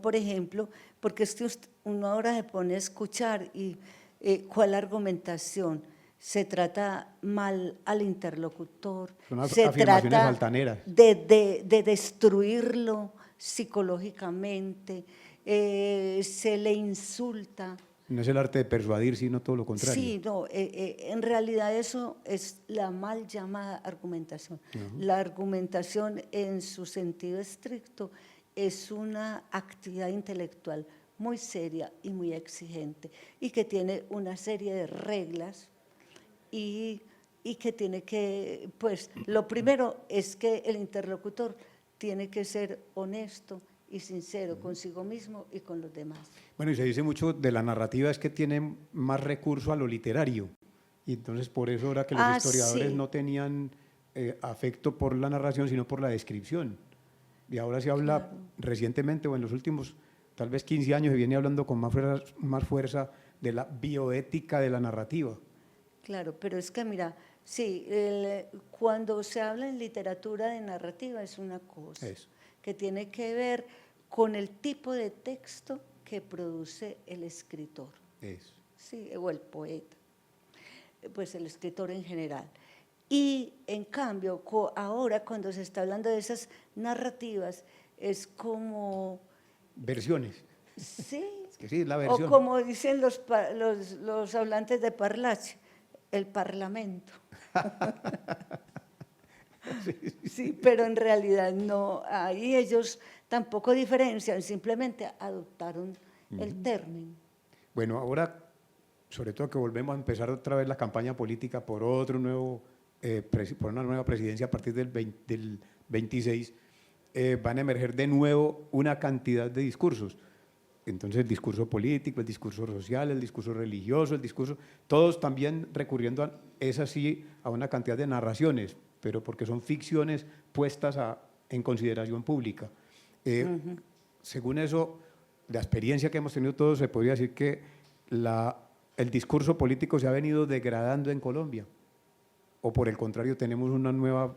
por ejemplo, porque es que uno ahora se pone a escuchar y ¿cuál argumentación? Se trata mal al interlocutor, se trata altaneras. de destruirlo psicológicamente, se le insulta. No es el arte de persuadir, sino todo lo contrario. Sí, no, en realidad eso es la mal llamada argumentación. La argumentación en su sentido estricto es una actividad intelectual muy seria y muy exigente y que tiene una serie de reglas y que tiene que, pues, lo primero es que el interlocutor tiene que ser honesto y sincero consigo mismo y con los demás. Bueno, y se dice mucho de la narrativa es que tiene más recurso a lo literario, y entonces por eso era que los historiadores no tenían afecto por la narración, sino por la descripción. Y ahora se habla recientemente, o en los últimos tal vez 15 años, se viene hablando con más fuerza de la bioética de la narrativa. Claro, pero es que mira, sí, cuando se habla en literatura de narrativa es una cosa que tiene que ver con el tipo de texto que produce el escritor, Eso. ¿sí? O el poeta, pues el escritor en general. Y en cambio, ahora cuando se está hablando de esas narrativas, es como… Versiones. Sí, Es que sí, es la o versión. como dicen los hablantes de parlache, el parlamento. Sí, pero en realidad no, ahí ellos tampoco diferencian, simplemente adoptaron el término. Bueno, ahora, sobre todo que volvemos a empezar otra vez la campaña política por otro nuevo, por una nueva presidencia a partir del 26, van a emerger de nuevo una cantidad de discursos. Entonces, el discurso político, el discurso social, el discurso religioso, el discurso, todos también recurriendo, es así, a una cantidad de narraciones, pero porque son ficciones puestas en consideración pública. Según eso, la experiencia que hemos tenido todos, se podría decir que el discurso político se ha venido degradando en Colombia, o por el contrario, tenemos una nueva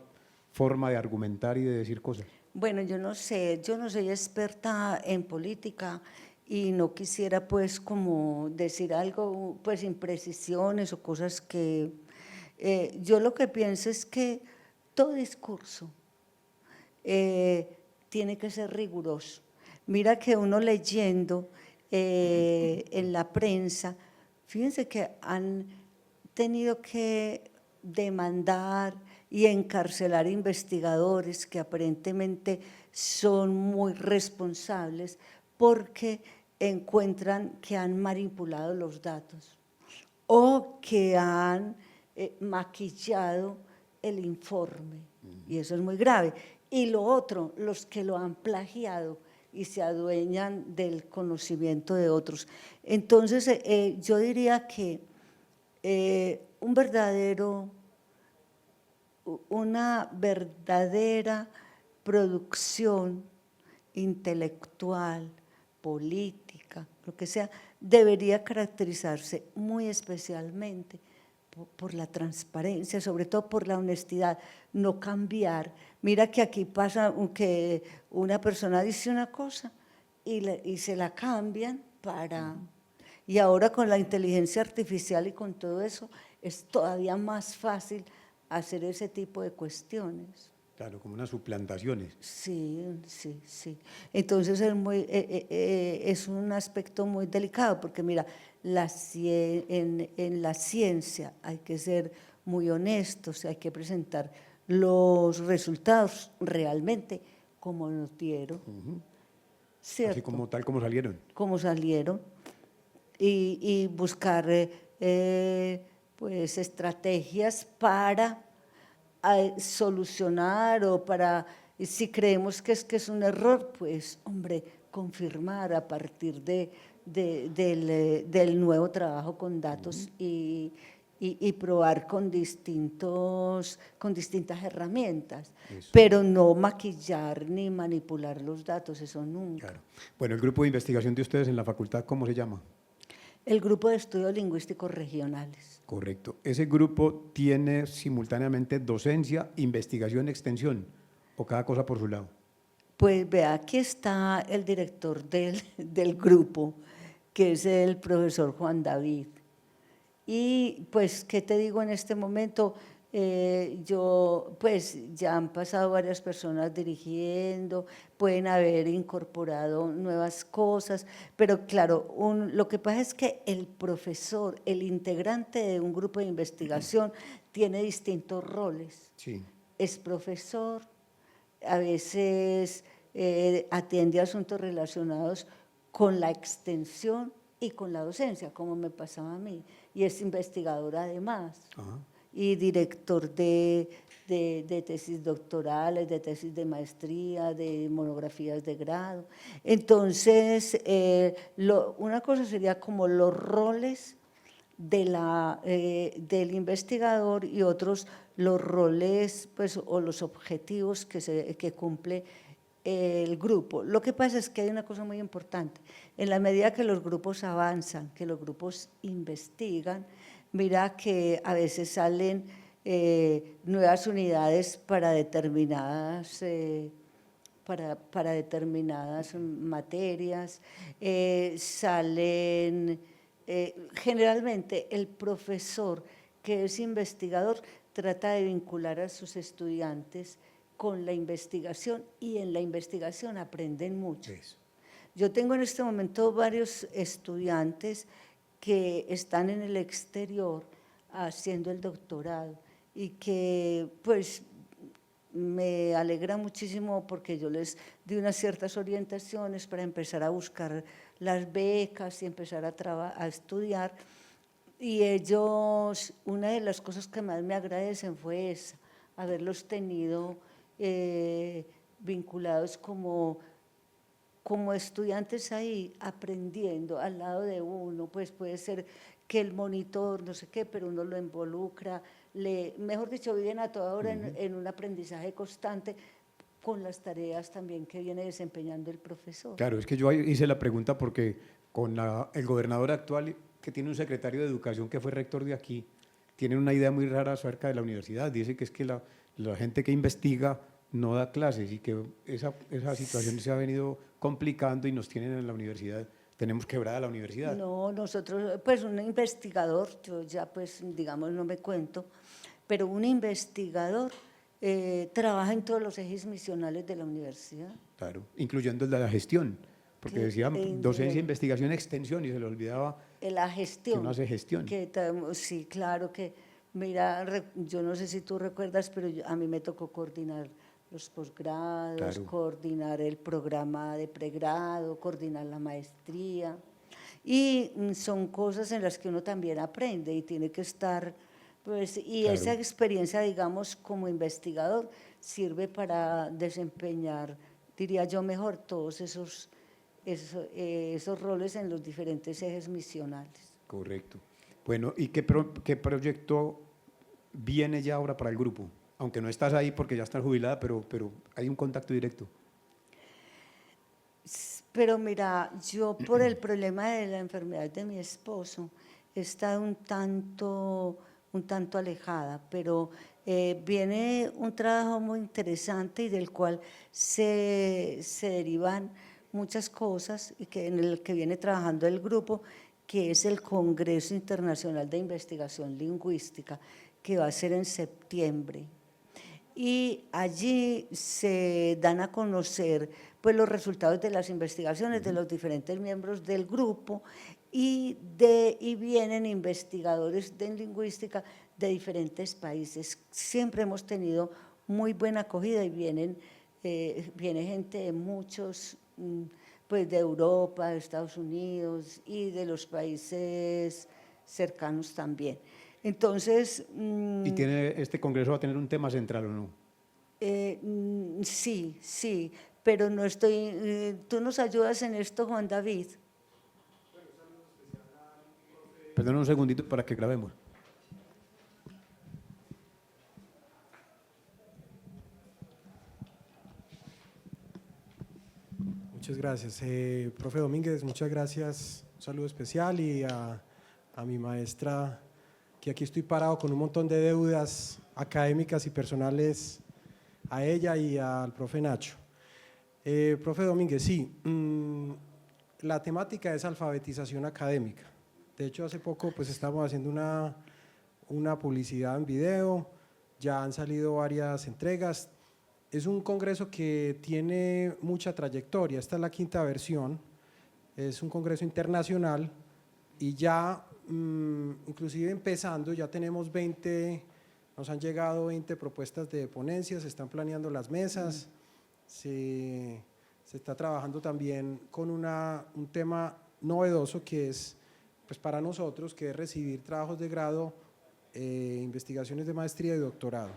forma de argumentar y de decir cosas. Bueno, yo no sé, yo no soy experta en política y no quisiera pues como decir algo, pues imprecisiones o cosas que… yo lo que pienso es que todo discurso tiene que ser riguroso. Mira que uno leyendo en la prensa, fíjense que han tenido que demandar y encarcelar investigadores que aparentemente son muy responsables porque encuentran que han manipulado los datos o que han maquillado el informe, y eso es muy grave. Y lo otro, los que lo han plagiado y se adueñan del conocimiento de otros. Entonces, yo diría que una verdadera producción intelectual, política, lo que sea, debería caracterizarse muy especialmente por la transparencia, sobre todo por la honestidad, no cambiar. Mira que aquí pasa que una persona dice una cosa y se la cambian para… Y ahora con la inteligencia artificial y con todo eso, es todavía más fácil hacer ese tipo de cuestiones. Claro, como unas suplantaciones. Sí, sí, sí. Entonces es un aspecto muy delicado porque mira, en la ciencia hay que ser muy honestos, hay que presentar los resultados realmente como nos dieron, ¿cierto? Así como tal como salieron. Como salieron y buscar pues estrategias para solucionar o para, si creemos que es un error, pues hombre, confirmar a partir del nuevo trabajo con datos y probar con distintas herramientas, Eso. pero no maquillar ni manipular los datos, eso nunca. Claro. Bueno, el grupo de investigación de ustedes en la facultad, ¿cómo se llama? El Grupo de Estudios Lingüísticos Regionales. Correcto. Ese grupo tiene simultáneamente docencia, investigación, extensión, o cada cosa por su lado. Pues vea, aquí está el director del grupo, que es el profesor Juan David. Y pues, ¿qué te digo en este momento? Pues ya han pasado varias personas dirigiendo, pueden haber incorporado nuevas cosas, pero claro, lo que pasa es que el profesor, el integrante de un grupo de investigación tiene distintos roles. Sí. Es profesor, a veces atiende asuntos relacionados con la extensión y con la docencia, como me pasaba a mí, y es investigador además. Ajá. Y director de tesis doctorales, de tesis de maestría, de monografías de grado. Entonces, una cosa sería como los roles del investigador y otros los roles pues, o los objetivos que cumple el grupo. Lo que pasa es que hay una cosa muy importante, en la medida que los grupos avanzan, que los grupos investigan, mira que a veces salen nuevas unidades para determinadas para determinadas materias. Salen, generalmente el profesor que es investigador trata de vincular a sus estudiantes con la investigación y en la investigación aprenden mucho. Eso. Yo tengo en este momento varios estudiantes que están en el exterior haciendo el doctorado y que pues me alegra muchísimo porque yo les di unas ciertas orientaciones para empezar a buscar las becas y empezar a estudiar, y ellos, una de las cosas que más me agradecen fue esa, haberlos tenido vinculados como estudiantes ahí, aprendiendo al lado de uno. Pues puede ser que el monitor, no sé qué, pero uno lo involucra, mejor dicho, viven a toda hora en un aprendizaje constante con las tareas también que viene desempeñando el profesor. Claro, es que yo ahí hice la pregunta porque con el gobernador actual, que tiene un secretario de Educación que fue rector de aquí, tiene una idea muy rara acerca de la universidad. Dice que es que la gente que investiga no da clases y que esa situación se ha venido complicando y nos tienen en la universidad, tenemos quebrada la universidad. No, nosotros, pues un investigador, yo ya pues digamos no me cuento, pero un investigador trabaja en todos los ejes misionales de la universidad. Claro, incluyendo el de la gestión, porque decían docencia, investigación, extensión y se le olvidaba la gestión. que uno hace gestión. Sí, claro que, mira, yo no sé si tú recuerdas, pero a mí me tocó coordinar los posgrados, Claro. coordinar el programa de pregrado, coordinar la maestría, y son cosas en las que uno también aprende y tiene que estar, pues, y Claro. esa experiencia, digamos, como investigador, sirve para desempeñar, diría yo mejor, todos esos roles en los diferentes ejes misionales. Correcto. Bueno, ¿y qué proyecto viene ya ahora para el grupo? Aunque no estás ahí porque ya estás jubilada, pero hay un contacto directo. Pero mira, yo por el problema de la enfermedad de mi esposo he estado un tanto alejada, pero viene un trabajo muy interesante y del cual se derivan muchas cosas y en el que viene trabajando el grupo, que es el Congreso Internacional de Investigación Lingüística, que va a ser en septiembre. Y allí se dan a conocer pues, los resultados de las investigaciones de los diferentes miembros del grupo y vienen investigadores en lingüística de diferentes países. Siempre hemos tenido muy buena acogida y viene gente de muchos, pues de Europa, de Estados Unidos y de los países cercanos también. Entonces… ¿Y este congreso va a tener un tema central o no? Sí, pero no estoy… ¿Tú nos ayudas en esto, Juan David? Perdón un segundito para que grabemos. Muchas gracias. Profe Domínguez, muchas gracias. Un saludo especial y a mi maestra, que aquí estoy parado con un montón de deudas académicas y personales, a ella y al profe Nacho. Profe Domínguez, sí, la temática es alfabetización académica. De hecho, hace poco pues estamos haciendo una publicidad en video, ya han salido varias entregas. Es un congreso que tiene mucha trayectoria, esta es la 5ª versión, es un congreso internacional y ya inclusive empezando ya tenemos 20, nos han llegado 20 propuestas de ponencias, se están planeando las mesas, se está trabajando también con un tema novedoso que es pues para nosotros, que es recibir trabajos de grado, investigaciones de maestría y doctorado.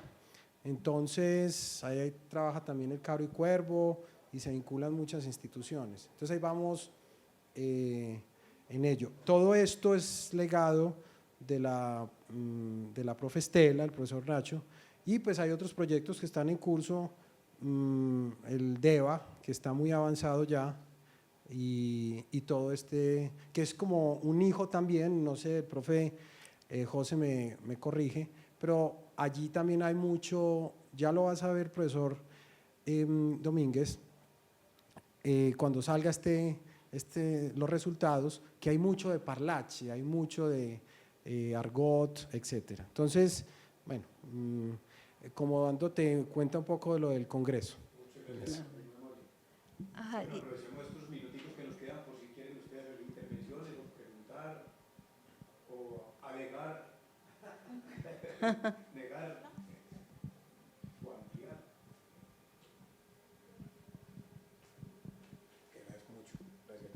Entonces, ahí trabaja también el Cabro y Cuervo y se vinculan muchas instituciones. Entonces, ahí vamos en ello. Todo esto es legado de la profe Estela, el profesor Nacho, y pues hay otros proyectos que están en curso, el DEVA, que está muy avanzado ya, y todo que es como un hijo también, no sé, el profe José me corrige, pero allí también hay mucho, ya lo vas a ver, profesor Domínguez, cuando salga los resultados, que hay mucho de parlache, hay mucho de argot, etcétera. Entonces, bueno, como dándote cuenta un poco de lo del Congreso. Ajá, Aprovechemos estos minuticos que nos quedan por si quieren ustedes hacer intervenciones o preguntar o alegar, negar o ampliar. Que agradezco mucho. Gracias.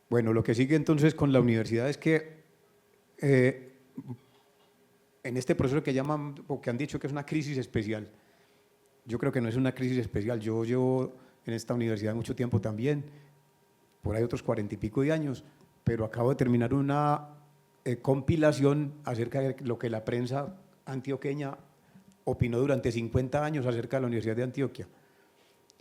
Bueno, lo que sigue entonces con la universidad es que en este proceso que llaman o que han dicho que es una crisis especial, yo creo que no es una crisis especial. Yo llevo en esta universidad mucho tiempo también, por ahí otros 40 y pico de años, pero acabo de terminar una compilación acerca de lo que la prensa antioqueña opinó durante 50 años acerca de la Universidad de Antioquia.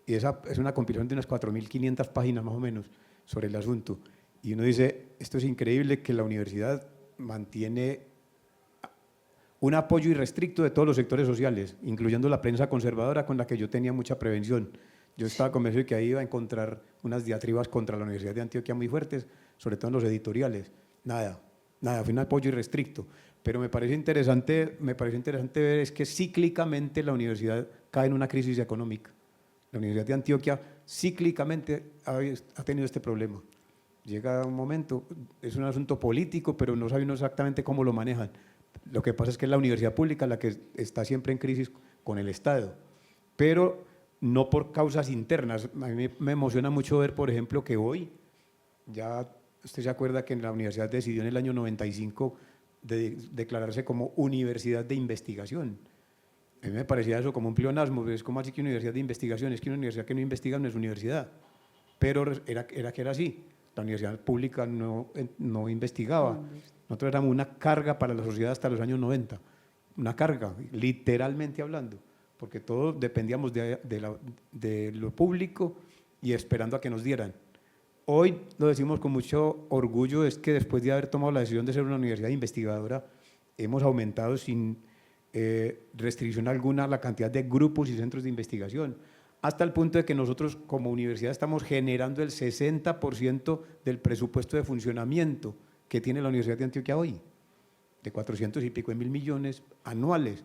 Y esa es una compilación de unas 4.500 páginas más o menos sobre el asunto. Y uno dice, esto es increíble que la universidad mantiene un apoyo irrestricto de todos los sectores sociales, incluyendo la prensa conservadora con la que yo tenía mucha prevención. Yo estaba convencido de que ahí iba a encontrar unas diatribas contra la Universidad de Antioquia muy fuertes, sobre todo en los editoriales. Nada, fue un apoyo irrestricto. Pero me parece interesante ver es que cíclicamente la universidad cae en una crisis económica. La Universidad de Antioquia cíclicamente ha tenido este problema. Llega un momento, es un asunto político, pero no saben exactamente cómo lo manejan. Lo que pasa es que es la universidad pública la que está siempre en crisis con el Estado, pero no por causas internas. A mí me emociona mucho ver, por ejemplo, que hoy, ya usted se acuerda que en la universidad decidió en el año 95 declararse como universidad de investigación. A mí me parecía eso como un pleonasmo, es como así que universidad de investigación, es que una universidad que no investiga no es universidad, pero era así, la universidad pública no investigaba. Nosotros éramos una carga para la sociedad hasta los años 90, una carga, literalmente hablando, porque todos dependíamos de lo público y esperando a que nos dieran. Hoy lo decimos con mucho orgullo, es que después de haber tomado la decisión de ser una universidad investigadora, hemos aumentado sin restricción alguna la cantidad de grupos y centros de investigación, hasta el punto de que nosotros como universidad estamos generando el 60% del presupuesto de funcionamiento que tiene la Universidad de Antioquia hoy, de 400 y pico de mil millones anuales.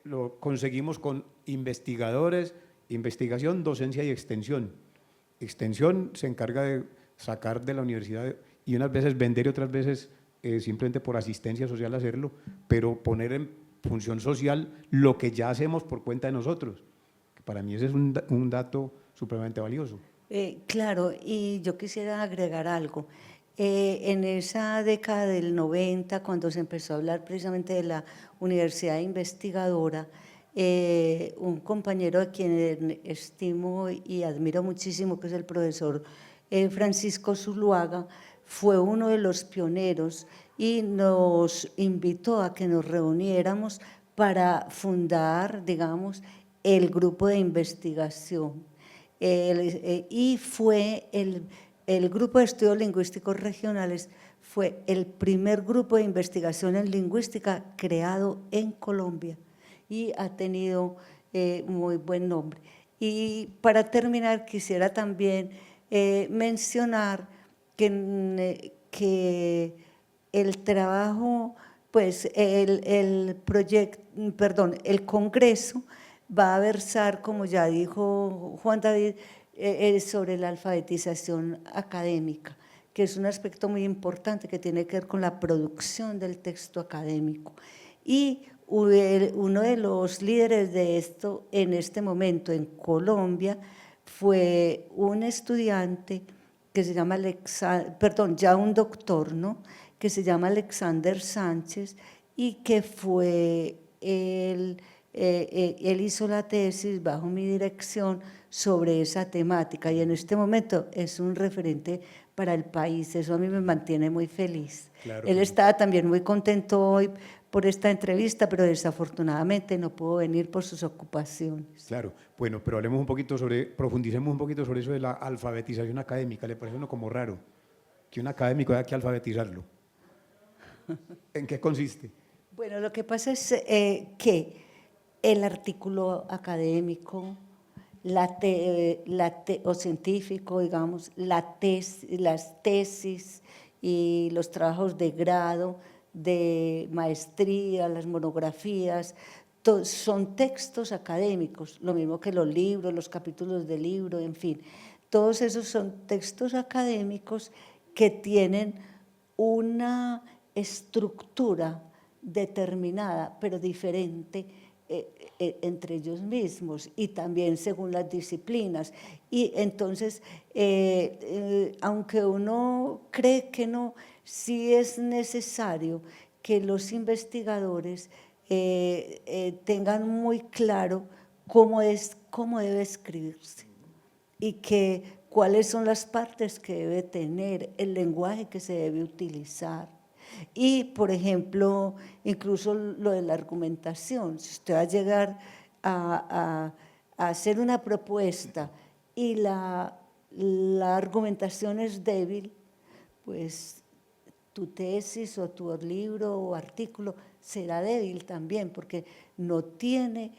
Lo conseguimos con investigadores, investigación, docencia y extensión. Extensión se encarga de sacar de la universidad y unas veces vender y otras veces simplemente por asistencia social hacerlo, pero poner en función social lo que ya hacemos por cuenta de nosotros. Para mí ese es un dato supremamente valioso. Claro, y yo quisiera agregar algo. En esa década del 90, cuando se empezó a hablar precisamente de la universidad investigadora, un compañero a quien estimo y admiro muchísimo, que es el profesor Francisco Zuluaga, fue uno de los pioneros y nos invitó a que nos reuniéramos para fundar, digamos, el grupo de investigación. Y fue el Grupo de Estudios Lingüísticos Regionales fue el primer grupo de investigación en lingüística creado en Colombia y ha tenido muy buen nombre. Y para terminar, quisiera también mencionar que el trabajo, pues el Congreso va a versar, como ya dijo Juan David, sobre la alfabetización académica, que es un aspecto muy importante que tiene que ver con la producción del texto académico. Y uno de los líderes de esto en este momento en Colombia fue un estudiante que se llama ya un doctor, ¿no?, que se llama Alexander Sánchez, y que fue él hizo la tesis bajo mi dirección sobre esa temática y en este momento es un referente para el país. Eso a mí me mantiene muy feliz. Claro, Él estaba también muy contento hoy por esta entrevista, pero desafortunadamente no pudo venir por sus ocupaciones. Claro, bueno, pero profundicemos un poquito sobre eso de la alfabetización académica. ¿Le parece a uno como raro que un académico haya que alfabetizarlo? ¿En qué consiste? Bueno, lo que pasa es que el artículo académico, o científico, digamos, las tesis y los trabajos de grado, de maestría, las monografías, son textos académicos, lo mismo que los libros, los capítulos de libro, en fin. Todos esos son textos académicos que tienen una estructura determinada, pero diferente entre ellos mismos y también según las disciplinas. Y entonces, aunque uno cree que no, sí es necesario que los investigadores tengan muy claro cómo debe escribirse y cuáles son las partes que debe tener, el lenguaje que se debe utilizar. Y, por ejemplo, incluso lo de la argumentación, si usted va a llegar a hacer una propuesta y la argumentación es débil, pues tu tesis o tu libro o artículo será débil también, porque no tiene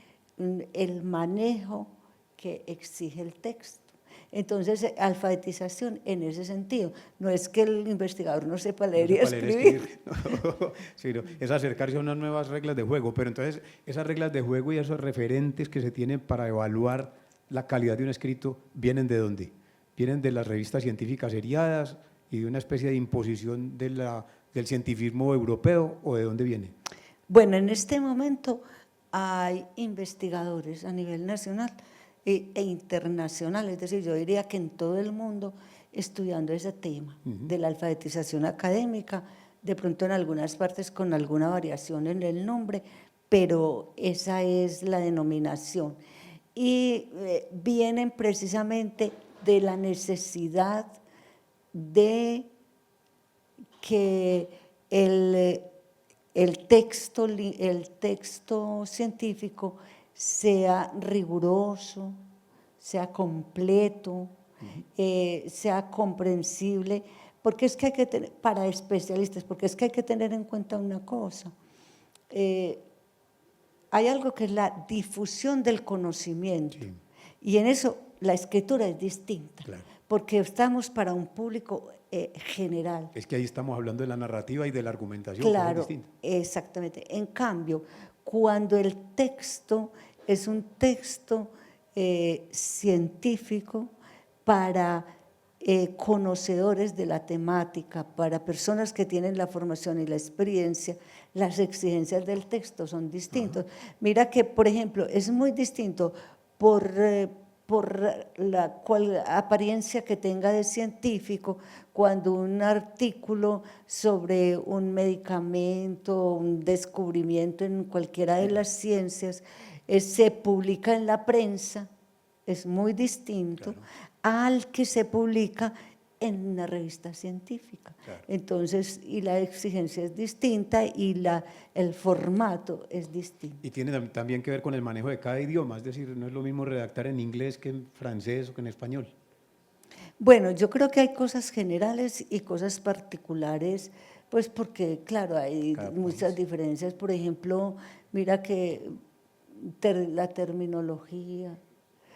el manejo que exige el texto. Entonces, alfabetización en ese sentido, no es que el investigador no sepa leer y escribir. No, sino es acercarse a unas nuevas reglas de juego, pero entonces esas reglas de juego y esos referentes que se tienen para evaluar la calidad de un escrito, ¿vienen de dónde? ¿Vienen de las revistas científicas seriadas y de una especie de imposición del cientifismo europeo, o de dónde viene? Bueno, en este momento hay investigadores a nivel nacional e internacional, es decir, yo diría que en todo el mundo estudiando ese tema de la alfabetización académica, de pronto en algunas partes con alguna variación en el nombre, pero esa es la denominación. Y vienen precisamente de la necesidad de que el texto científico sea riguroso, sea completo, sea comprensible, porque es que hay que tener, para especialistas, porque es que hay que tener en cuenta una cosa, hay algo que es la difusión del conocimiento, sí, y en eso la escritura es distinta, claro, porque estamos para un público general. Es que ahí estamos hablando de la narrativa y de la argumentación, claro, que es distinta. Exactamente. En cambio, cuando el texto es un texto científico para conocedores de la temática, para personas que tienen la formación y la experiencia, las exigencias del texto son distintas. Mira que, por ejemplo, es muy distinto por la apariencia que tenga de científico cuando un artículo sobre un medicamento, un descubrimiento en cualquiera de las ciencias se publica en la prensa, es muy distinto, claro, al que se publica en una revista científica. Claro. Entonces, y la exigencia es distinta y el formato es distinto. Y tiene también que ver con el manejo de cada idioma, es decir, no es lo mismo redactar en inglés que en francés o que en español. Bueno, yo creo que hay cosas generales y cosas particulares, pues porque, claro, hay muchas diferencias. Por ejemplo, mira que la terminología.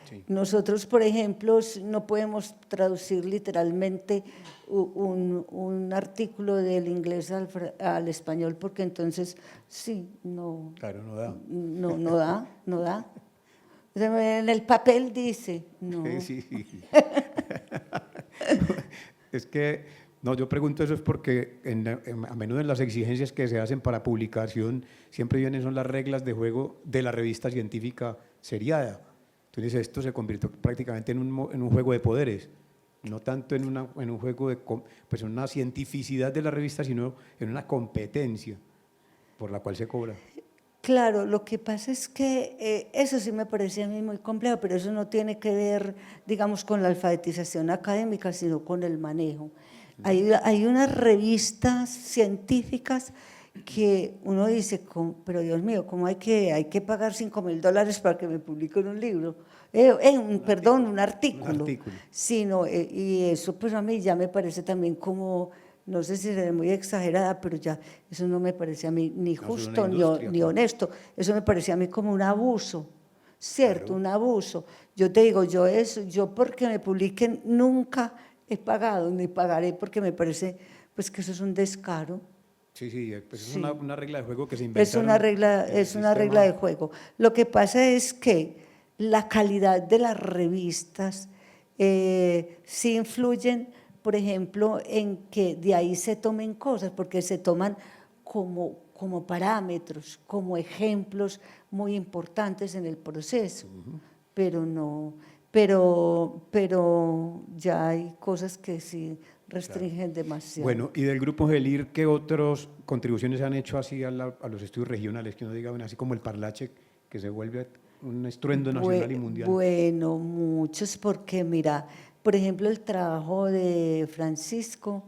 Sí. Nosotros, por ejemplo, no podemos traducir literalmente un artículo del inglés al español, porque entonces, sí, no. Claro, no da. No da. O sea, en el papel dice, no. Sí. Es que, no, yo pregunto eso es porque a menudo en las exigencias que se hacen para publicación siempre vienen son las reglas de juego de la revista científica seriada. Entonces esto se convirtió prácticamente en un juego de poderes, no tanto en un juego de pues una cientificidad de la revista, sino en una competencia por la cual se cobra. Claro, lo que pasa es que eso sí me parece a mí muy complejo, pero eso no tiene que ver, digamos, con la alfabetización académica, sino con el manejo. Hay unas revistas científicas que uno dice, pero Dios mío, ¿cómo hay que pagar $5.000 para que me publiquen un libro? Un artículo. Sino, y eso pues a mí ya me parece también como no sé si seré muy exagerada, pero ya eso no me parece a mí ni eso es justo una ni industria, claro. honesto, eso me parece a mí como un abuso, ¿cierto? Claro. Un abuso. Yo te digo, yo porque me publiquen nunca he pagado, ni pagaré, porque me parece pues que eso es un descaro. Sí, sí, pues es Sí. una regla de juego que se Es inventaron. una regla, en el es una sistema. regla de juego. Lo que pasa es que la calidad de las revistas sí influyen, por ejemplo, en que de ahí se tomen cosas, porque se toman como parámetros, como ejemplos muy importantes en el proceso, pero no, pero ya hay cosas que sí restringen demasiado. Bueno, y del grupo GELIR, ¿qué otras contribuciones han hecho así a los estudios regionales? Que uno diga, bueno, así como el Parlache, que se vuelve un estruendo nacional y mundial. Bueno, muchos, porque mira, por ejemplo, el trabajo de Francisco,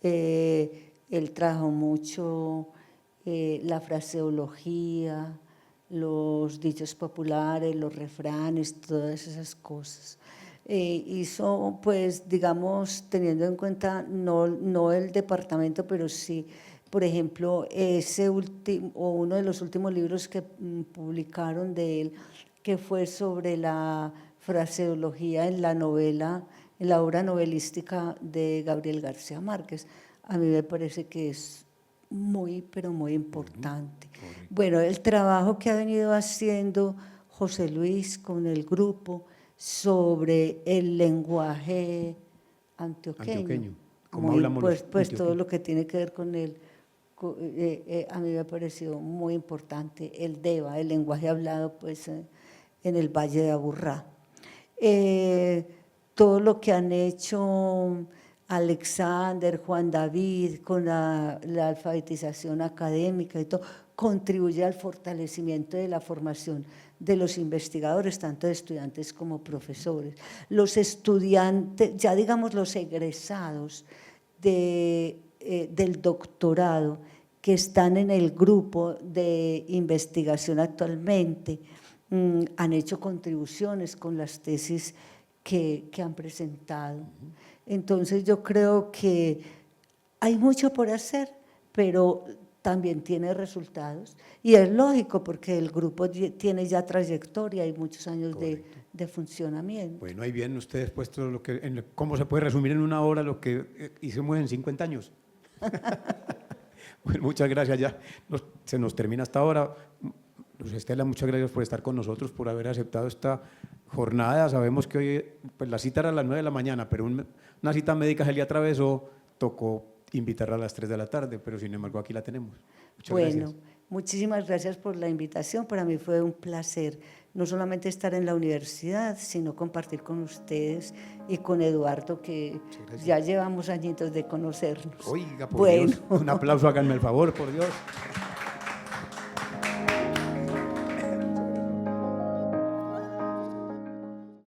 él trabajó mucho la fraseología, los dichos populares, los refranes, todas esas cosas. Hizo, pues, digamos, teniendo en cuenta no el departamento, pero sí, por ejemplo, ese último, o uno de los últimos libros que publicaron de él, que fue sobre la fraseología en la novela, en la obra novelística de Gabriel García Márquez. A mí me parece que es muy, pero muy importante. Bueno, el trabajo que ha venido haciendo José Luis con el grupo sobre el lenguaje antioqueño. ¿Cómo hablamos los pues todo antioqueños? lo que tiene que ver con el, a mí me ha parecido muy importante el DEVA, el lenguaje hablado pues en el Valle de Aburrá. Todo lo que han hecho Alexander, Juan David, con la alfabetización académica y todo, contribuye al fortalecimiento de la formación de los investigadores, tanto de estudiantes como profesores. Los estudiantes, ya digamos los egresados del doctorado que están en el grupo de investigación actualmente, han hecho contribuciones con las tesis que han presentado. Entonces yo creo que hay mucho por hacer, pero también tiene resultados y es lógico porque el grupo tiene ya trayectoria y muchos años de funcionamiento. Bueno, ahí vienen ustedes puestos cómo se puede resumir en una hora lo que hicimos en 50 años. Bueno, muchas gracias, ya se nos termina hasta ahora. Luz Estela, muchas gracias por estar con nosotros, por haber aceptado esta jornada. Sabemos que hoy pues la cita era a las 9 de la mañana, pero una cita médica se le atravesó, tocó invitarla a las 3 de la tarde, pero sin embargo aquí la tenemos. Muchas gracias. Muchísimas gracias por la invitación. Para mí fue un placer no solamente estar en la universidad, sino compartir con ustedes y con Eduardo, que ya llevamos añitos de conocernos. Oiga, por Dios, un aplauso, háganme el favor, por Dios.